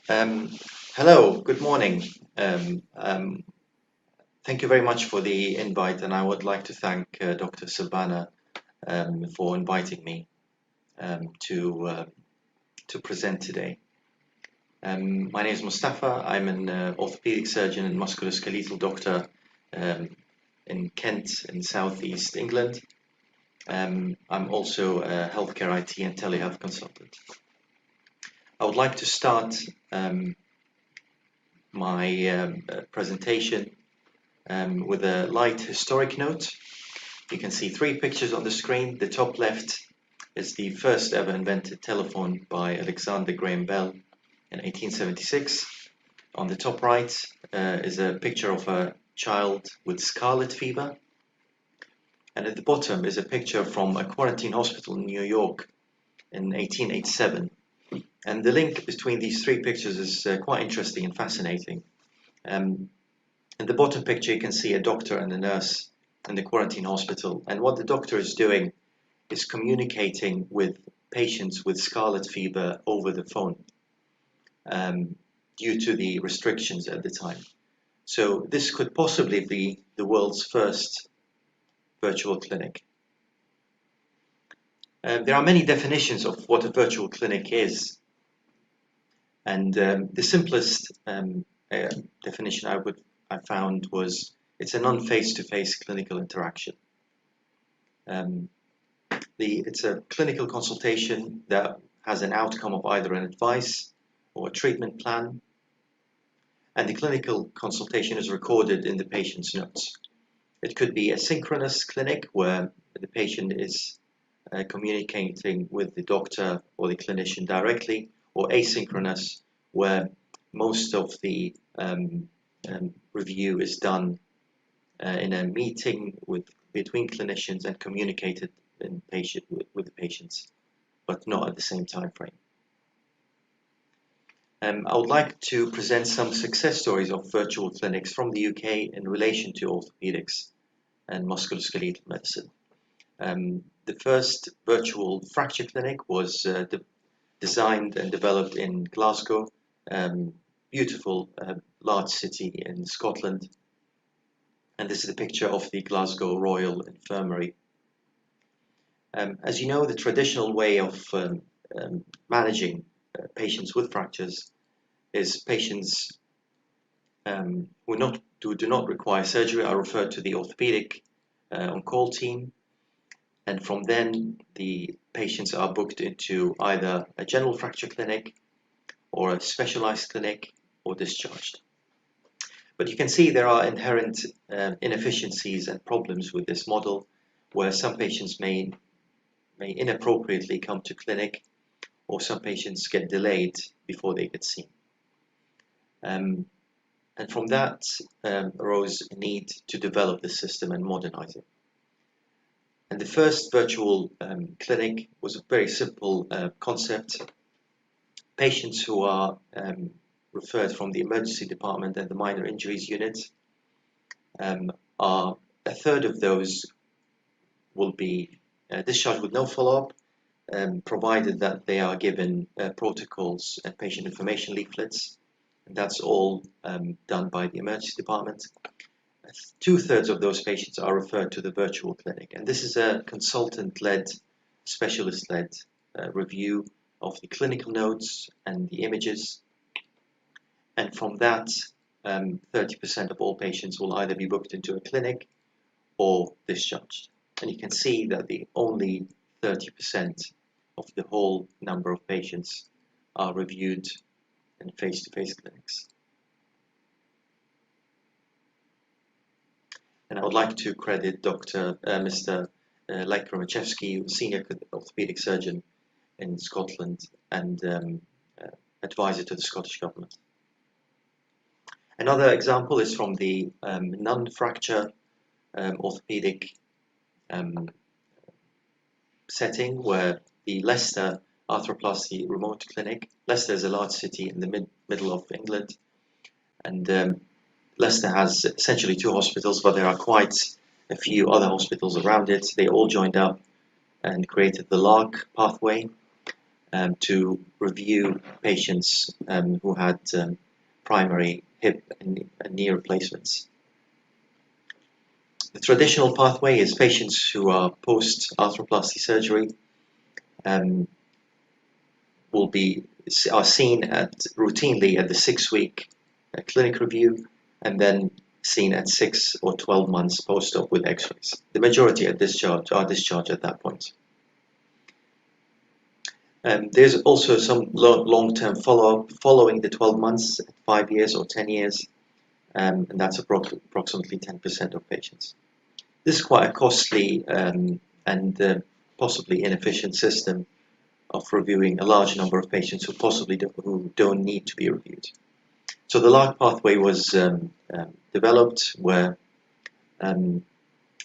Um, Hello, good morning. Thank you very much for the invite, and I would like to thank Dr. Sabana for inviting me to present today. My name is Mustafa. I'm an orthopedic surgeon and musculoskeletal doctor in Kent, in southeast England. I'm also a healthcare IT and telehealth consultant. I would like to start my presentation with a light historic note. You can see three pictures on the screen. The top left is the first ever invented telephone by Alexander Graham Bell in 1876. On the top right is a picture of a child with scarlet fever. And at the bottom is a picture from a quarantine hospital in New York in 1887. And the link between these three pictures is quite interesting and fascinating. In the bottom picture, you can see a doctor and a nurse in the quarantine hospital. And what the doctor is doing is communicating with patients with scarlet fever over the phone due to the restrictions at the time. So this could possibly be the world's first virtual clinic. There are many definitions of what a virtual clinic is. And the simplest definition I found was it's a non-face-to-face clinical interaction. It's a clinical consultation that has an outcome of either an advice or a treatment plan, and the clinical consultation is recorded in the patient's notes. It could be a synchronous clinic where the patient is communicating with the doctor or the clinician directly, or asynchronous where most of the review is done in a meeting between clinicians and communicated with the patients, but not at the same time frame. I would like to present some success stories of virtual clinics from the UK in relation to orthopedics and musculoskeletal medicine. The first virtual fracture clinic was designed and developed in Glasgow, beautiful large city in Scotland. And this is a picture of the Glasgow Royal Infirmary. As you know, the traditional way of managing patients with fractures is patients who do not require surgery are referred to the orthopedic on-call team, and from then the patients are booked into either a general fracture clinic or a specialized clinic or discharged. But you can see there are inherent inefficiencies and problems with this model, where some patients may inappropriately come to clinic, or some patients get delayed before they get seen. And from that arose a need to develop the system and modernize it. And the first virtual clinic was a very simple concept. Patients who are referred from the emergency department and the minor injuries unit, are a third of those will be discharged with no follow-up, provided that they are given protocols and patient information leaflets. And that's all done by the emergency department. 2/3 of those patients are referred to the virtual clinic, and this is a consultant-led, specialist-led review of the clinical notes and the images. And from that, 30% of all patients will either be booked into a clinic or discharged. And you can see that the only 30% of the whole number of patients are reviewed in face-to-face clinics. And I would like to credit Mr. Lech Romachevsky, senior orthopedic surgeon in Scotland and advisor to the Scottish government. Another example is from the non-fracture orthopedic setting, where the Leicester Arthroplasty Remote Clinic. Leicester is a large city in the middle of England, and Leicester has essentially 2 hospitals, but there are quite a few other hospitals around it. They all joined up and created the LARC pathway. to review patients who had primary hip and knee replacements. The traditional pathway is patients who are post-arthroplasty surgery are seen routinely at the 6-week clinic review, and then seen at 6 or 12 months post-op with X-rays. The majority are discharged at that point. There's also some long-term follow-up following the 12 months, 5 years or 10 years, and that's approximately 10% of patients. This is quite a costly and possibly inefficient system of reviewing a large number of patients who don't need to be reviewed. So the LARC pathway was developed where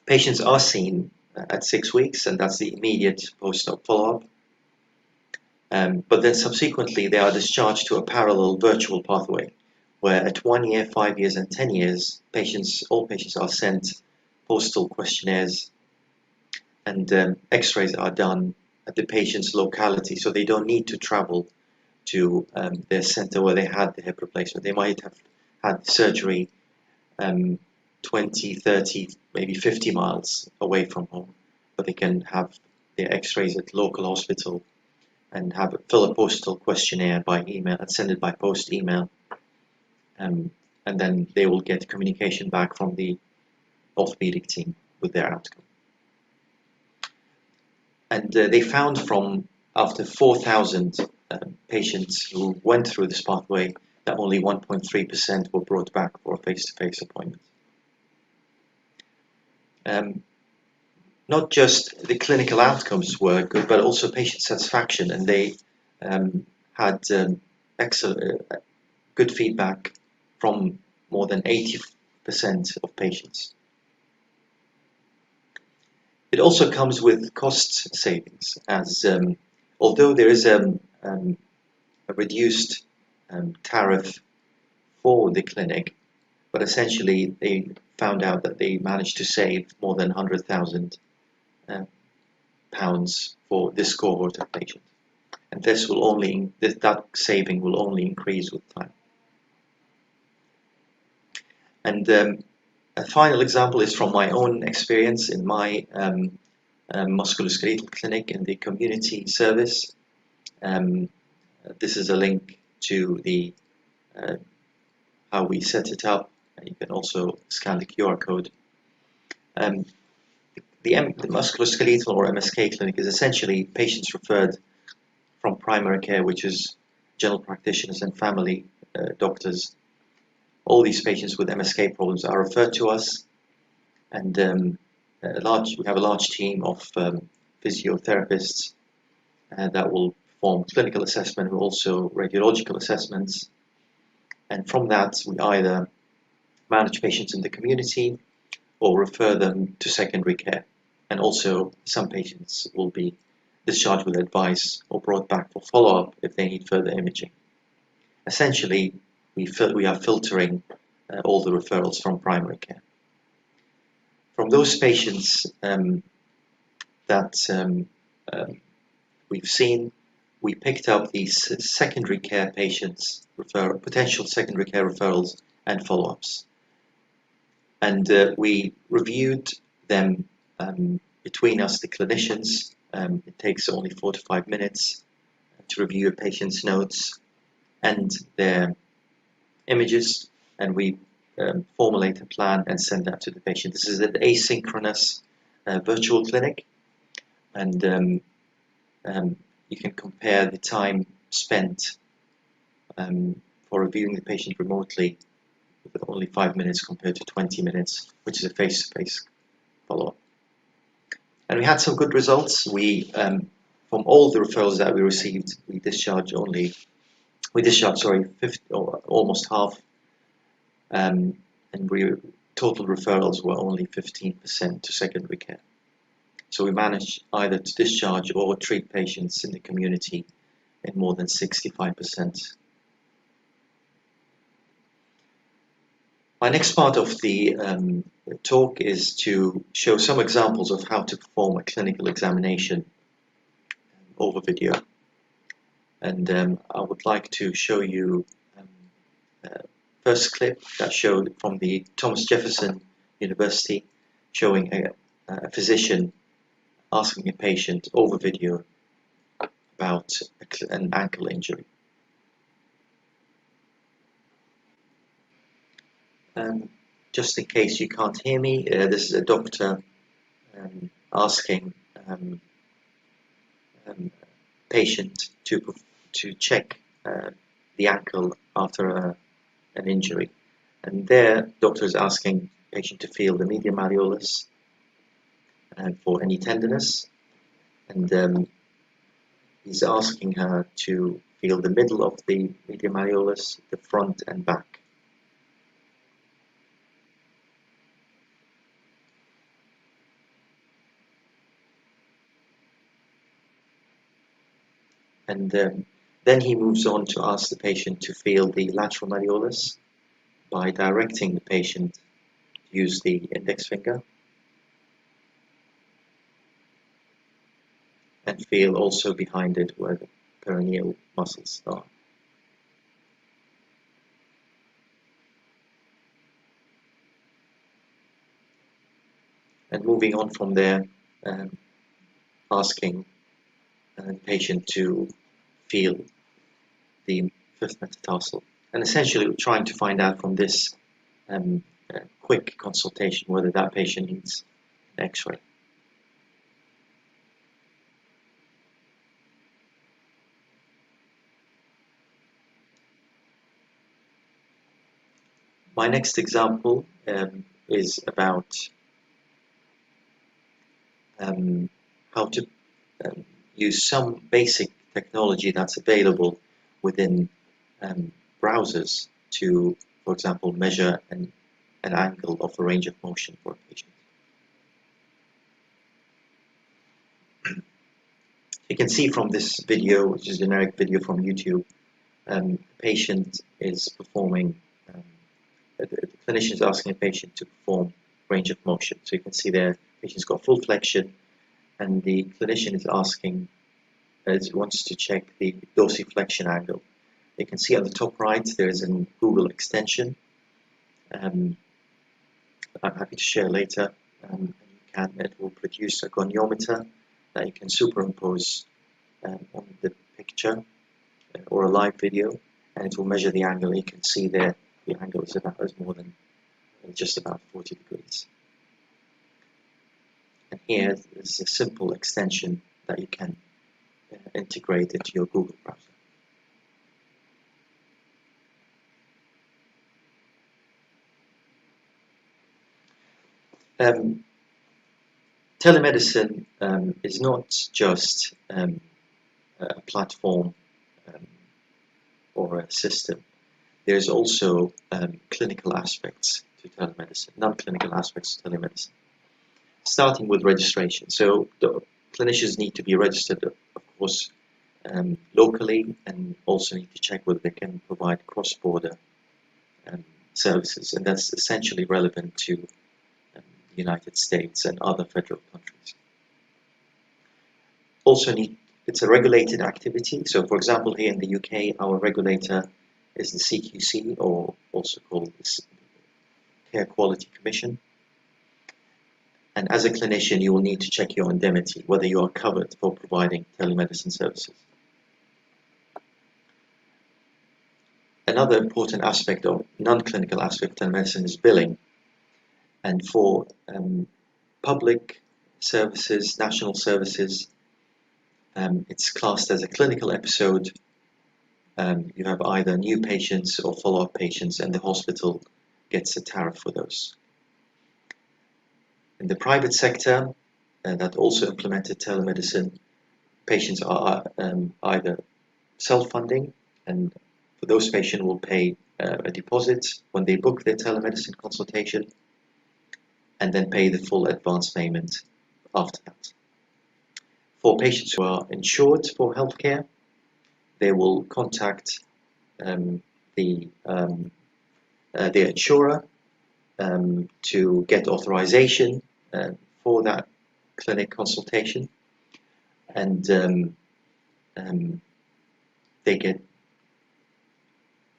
patients are seen at 6 weeks, and that's the immediate post-op follow-up. But then subsequently they are discharged to a parallel virtual pathway where at 1 year, 5 years and 10 years, all patients are sent postal questionnaires, and X-rays are done at the patient's locality, so they don't need to travel to their center where they had the hip replacement. They might have had surgery 20, 30, maybe 50 miles away from home, but they can have their X-rays at local hospital and fill a postal questionnaire by email and send it by post email, and then they will get communication back from the orthopedic team with their outcome. And they found after 4,000 patients who went through this pathway that only 1.3% were brought back for a face-to-face appointment. Not just the clinical outcomes were good, but also patient satisfaction, and they had excellent, good feedback from more than 80% of patients. It also comes with cost savings, as although there is a reduced tariff for the clinic, but essentially they found out that they managed to save more than £100,000 for this cohort of patients, and that saving will only increase with time. And a final example is from my own experience in my musculoskeletal clinic in the community service. This is a link to the how we set it up. You can also scan the QR code. The musculoskeletal or MSK clinic is essentially patients referred from primary care, which is general practitioners and family doctors. All these patients with MSK problems are referred to us, and we have a large team of physiotherapists that will perform clinical assessment, but also radiological assessments. And from that, we either manage patients in the community or refer them to secondary care. And also, some patients will be discharged with advice or brought back for follow-up if they need further imaging. Essentially, we are filtering all the referrals from primary care. From those patients that we've seen, we picked up these secondary care patients, potential secondary care referrals and follow-ups. And we reviewed them between us, the clinicians. It takes only 4 to 5 minutes to review a patient's notes and their images, and we formulate a plan and send that to the patient. This is an asynchronous virtual clinic, and you can compare the time spent for reviewing the patient remotely with only 5 minutes compared to 20 minutes, which is a face-to-face follow-up. And we had some good results. From all the referrals that we received, we discharged almost half, and total referrals were only 15% to secondary care. So we managed either to discharge or treat patients in the community in more than 65%. My next part of the talk is to show some examples of how to perform a clinical examination over video. And I would like to show you first clip that showed from the Thomas Jefferson University, showing a physician asking a patient over video about an ankle injury. Just in case you can't hear me, this is a doctor asking patient to check the ankle after an injury, and there doctor is asking patient to feel the medial malleolus for any tenderness, and he's asking her to feel the middle of the medial malleolus, the front and back. And then he moves on to ask the patient to feel the lateral malleolus by directing the patient to use the index finger, and feel also behind it where the peroneal muscles are. And moving on from there, asking the patient to feel the fifth metatarsal. And essentially we're trying to find out from this quick consultation whether that patient needs an X-ray. My next example is about how to use some basic technology that's available within browsers to, for example, measure an angle of a range of motion for a patient. You can see from this video, which is a generic video from YouTube, the patient is performing, the clinician is asking a patient to perform range of motion. So you can see there, the patient's got full flexion, and the clinician is asking, wants to check the dorsiflexion angle. You can see on the top right there is a Google extension. I'm happy to share later. It will produce a goniometer that you can superimpose on the picture or a live video, and it will measure the angle. You can see there the angle is just about 40 degrees. And here is a simple extension that you can integrate into your Google browser. Telemedicine is not just a platform or a system. There's also clinical aspects to telemedicine, non-clinical aspects to telemedicine. Starting with registration. So the clinicians need to be registered, of course, locally, and also need to check whether they can provide cross-border services, and that's essentially relevant to the United States and other federal countries. Also it's a regulated activity. So for example, here in the UK, our regulator is the CQC, or also called the Care Quality Commission. And as a clinician, you will need to check your indemnity, whether you are covered for providing telemedicine services. Another important aspect of non-clinical aspect of telemedicine is billing. And for public services, national services, it's classed as a clinical episode. You have either new patients or follow-up patients, and the hospital gets a tariff for those. In the private sector, that also implemented telemedicine, patients are either self-funding, and for those patients will pay a deposit when they book their telemedicine consultation, and then pay the full advance payment after that. For patients who are insured for healthcare, they will contact their insurer to get authorization for that clinic consultation, and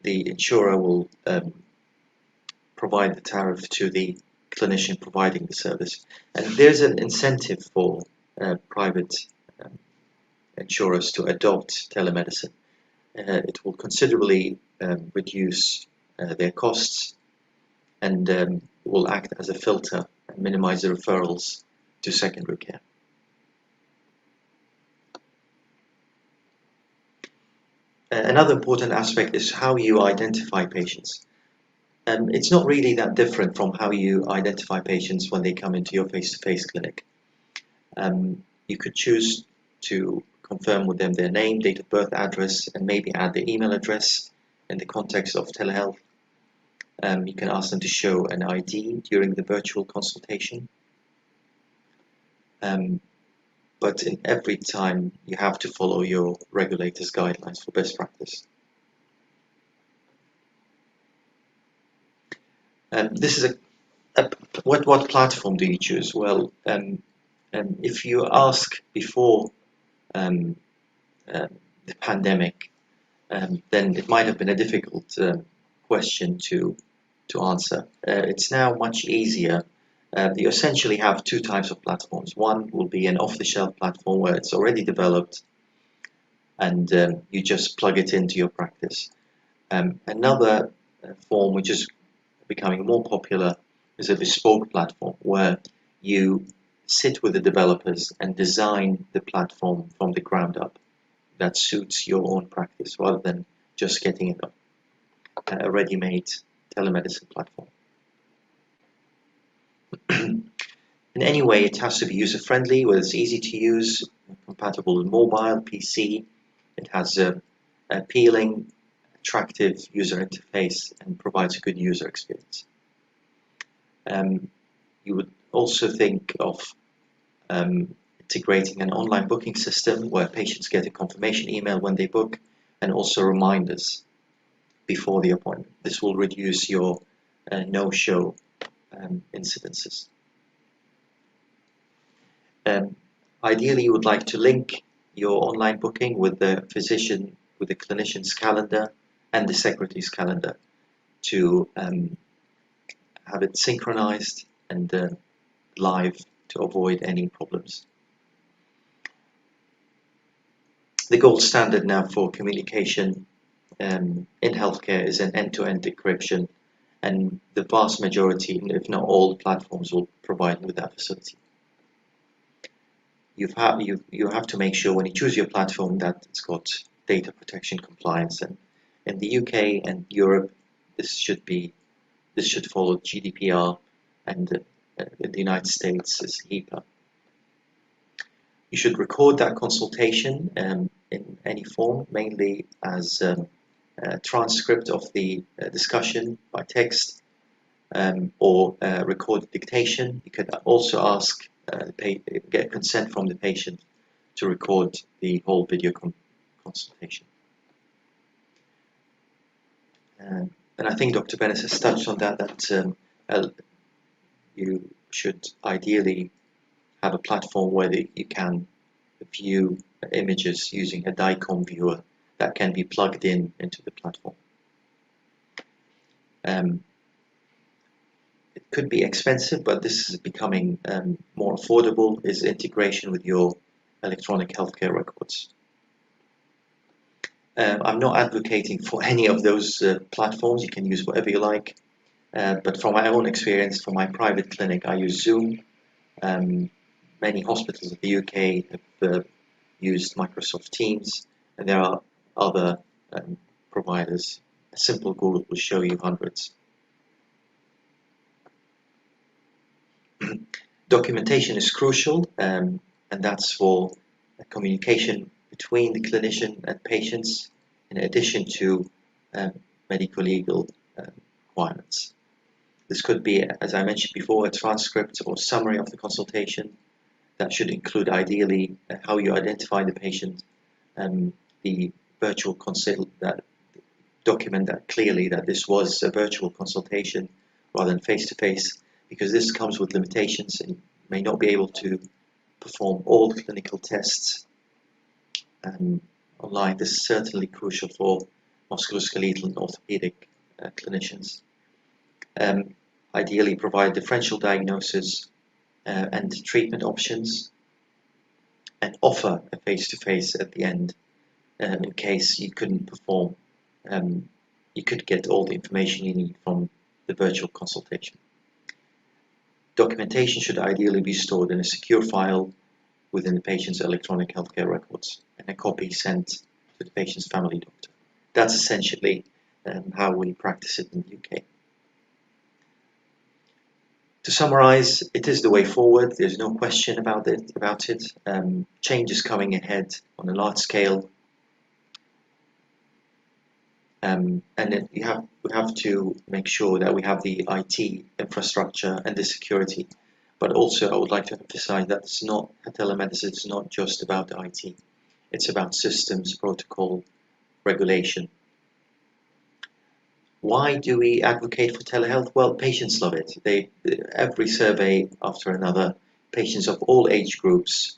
the insurer will provide the tariff to the clinician providing the service. And there's an incentive for private insurers to adopt telemedicine. It will considerably reduce their costs and will act as a filter and minimize the referrals to secondary care. Another important aspect is how you identify patients. It's not really that different from how you identify patients when they come into your face-to-face clinic. You could choose to confirm with them their name, date of birth, address, and maybe add their email address in the context of telehealth. You can ask them to show an ID during the virtual consultation. But in every time you have to follow your regulator's guidelines for best practice. This is what platform do you choose? Well, if you ask before the pandemic, then it might have been a difficult question to answer. It's now much easier. You essentially have two types of platforms. One will be an off-the-shelf platform where it's already developed and you just plug it into your practice. Another form which is becoming more popular is a bespoke platform where you sit with the developers and design the platform from the ground up that suits your own practice rather than just getting a ready-made telemedicine platform. In any way, it has to be user-friendly, where it's easy to use, compatible with mobile, PC. It has an appealing, attractive user interface and provides a good user experience. You would also think of integrating an online booking system where patients get a confirmation email when they book and also reminders before the appointment. This will reduce your no-show incidences. Ideally, you would like to link your online booking with the physician, with the clinician's calendar and the secretary's calendar to have it synchronized and live to avoid any problems. The gold standard now for communication in healthcare is an end-to-end encryption, and the vast majority, if not all, platforms will provide with that facility. You have to make sure when you choose your platform that it's got data protection compliance, and in the UK and Europe this should follow GDPR, and in the United States is HIPAA. You should record that consultation in any form, mainly as a transcript of the discussion by text or recorded dictation. You could also ask get consent from the patient to record the whole video consultation. And I think Dr. Bennis has touched on that you should ideally have a platform where you can view images using a DICOM viewer that can be plugged into the platform. It could be expensive, but this is becoming more affordable, is integration with your electronic healthcare records. I'm not advocating for any of those platforms. You can use whatever you like, but from my own experience, for my private clinic, I use Zoom. Many hospitals in the UK have used Microsoft Teams, and there are other providers. A simple Google will show you hundreds. Documentation is crucial, and that's for communication between the clinician and patients, in addition to medico-legal requirements. This could be, as I mentioned before, a transcript or summary of the consultation that should include ideally how you identify the patient, the virtual consult, that document that clearly that this was a virtual consultation rather than face-to-face, because this comes with limitations and you may not be able to perform all clinical tests online. This is certainly crucial for musculoskeletal and orthopedic clinicians. Ideally provide differential diagnosis and treatment options, and offer a face-to-face at the end in case you couldn't perform. You could get all the information you need from the virtual consultation. Documentation should ideally be stored in a secure file within the patient's electronic healthcare records, and a copy sent to the patient's family doctor. That's essentially how we practice it in the UK. To summarize, it is the way forward. There's no question about it. Change is coming ahead on a large scale, and we have to make sure that we have the IT infrastructure and the security. But also, I would like to emphasize that telemedicine is not just about IT. It's about systems, protocol, regulation. Why do we advocate for telehealth? Well, patients love it. Every survey after another, patients of all age groups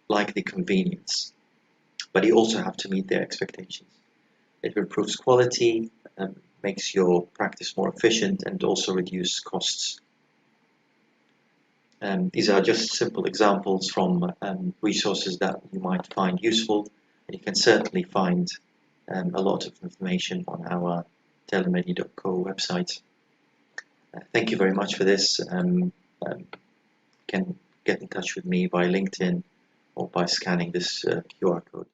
like the convenience, but you also have to meet their expectations. It improves quality, makes your practice more efficient, and also reduce costs. These are just simple examples from resources that you might find useful, and you can certainly find a lot of information on our telemedi.co website. Thank you very much for this. You can get in touch with me by LinkedIn or by scanning this QR code.